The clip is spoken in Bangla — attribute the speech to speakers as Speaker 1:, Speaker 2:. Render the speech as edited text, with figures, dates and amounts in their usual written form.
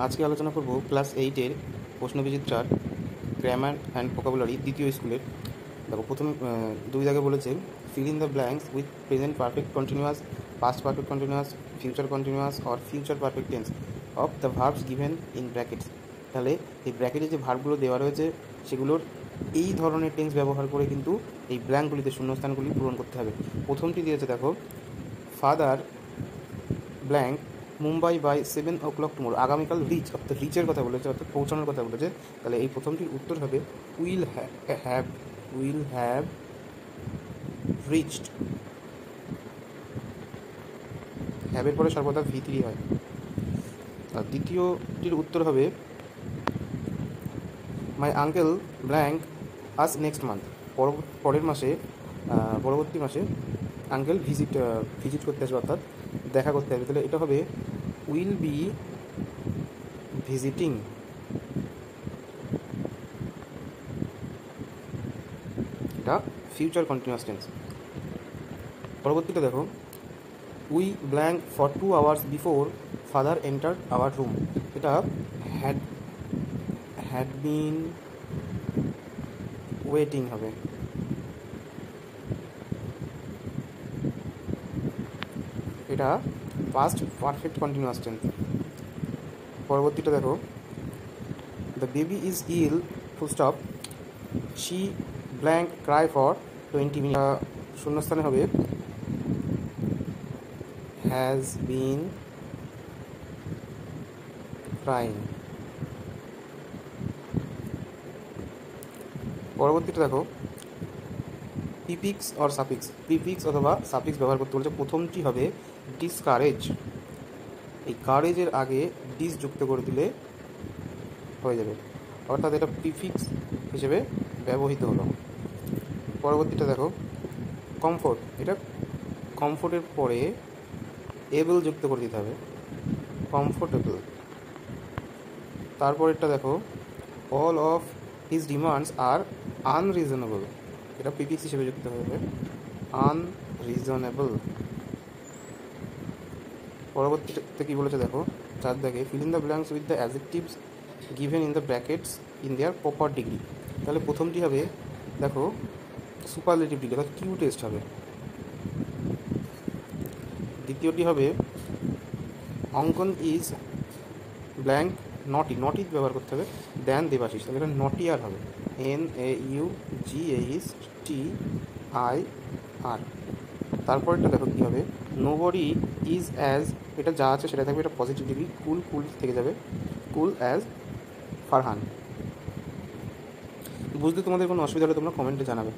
Speaker 1: আজকে আলোচনা করব ক্লাস 8-এর প্রশ্নবিচিত্রার গ্রামার অ্যান্ড ভোকাবুলারি দ্বিতীয় স্কুলের। দেখো প্রথম দুই দাগে বলেছে fill in the blanks with present perfect continuous, past perfect continuous, future continuous or future perfect tense of the verbs given in brackets. তাহলে এই ব্র্যাকেটে যে ভার্বগুলো দেওয়া রয়েছে সেগুলোর এই ধরনের টেন্স ব্যবহার করে কিন্তু এই ব্ল্যাঙ্কগুলিতে শূন্যস্থানগুলি পূরণ করতে হবে। প্রথমটি দিয়েছে দেখো, father blank Mumbai by 7 o'clock tomorrow. আগামীকাল রিচ, অর্থাৎ রিচের কথা বলেছে, অর্থাৎ পৌঁছানোর কথা বলেছে। তাহলে এই প্রথমটির উত্তর হবে উইল হ্যাভ রিচড। হ্যাভের পরে সর্বদা V3 হয়। আর দ্বিতীয়টির উত্তর হবে my uncle blank us next month. পরের মাসে, পরবর্তী মাসে আঙ্কেল ভিজিট করতে আসবে, অর্থাৎ দেখা করতে আসবে। তাহলে এটা হবে উইল বি ভিজিটিং। এটা ফিউচার কন্টিনিউয়াস টেন্স। পরবর্তীটা দেখো, we blank for 2 hours before father enter our room. এটা হ্যাড বিন ওয়েটিং হবে। এটা পাস্ট পারফেক্ট কন্টিনিউয়াস টেন্স। পরবর্তীটা দেখো, the baby is ill full stop she blank cry for 20 minutes। শূন্যস্থানে হবে হ্যাজ বিন ক্রাইং। পরবর্তীটা দেখো, প্রিফিক্স অর সাফিক্স। প্রিফিক্স অথবা সাফিক্স ব্যবহার করতে বলছে। প্রথমটি হবে ডিসকারেজ। এই কারেজের আগে ডিস যুক্ত করে দিলে হয়ে যাবে, অর্থাৎ এটা প্রিফিক্স হিসেবে ব্যবহৃত হলো। পরবর্তীটা দেখো, কমফোর্ট। এটা কমফোর্টের পরে এবল যুক্ত করে দিতে হবে, কমফোর্টেবল। তারপরেরটা দেখো, all of his demands are unreasonable. এটা প্রিফিক্স হিসেবে যুক্ত হবে, আনরিজনেবল। পরবর্তীতে কী বলেছে দেখো, 4 দাগে fill in the blanks with the adjectives given in the brackets in their proper degree. তাহলে প্রথমটি হবে দেখো সুপারলেটিভ ডিগ্রি, অর্থাৎ কিউটেস্ট হবে। দ্বিতীয়টি হবে অঙ্কন ইজ ব্ল্যাঙ্ক নটি। নটি ব্যবহার করতে হবে দেন দেবাশিস, তাহলে এটা নটিয়ার হবে, NAUGHTIR। তারপরটা দেখো কী হবে, নোবডি ইজ অ্যাজ। এটা যা আছে সেটা থাকবে, এটা পজিটিভ ডিগ্রি, কুল থেকে যাবে, কুল অ্যাজ ফারহান। বুঝতে তোমাদের কোনো অসুবিধা হলে তোমরা কমেন্টে জানাবে।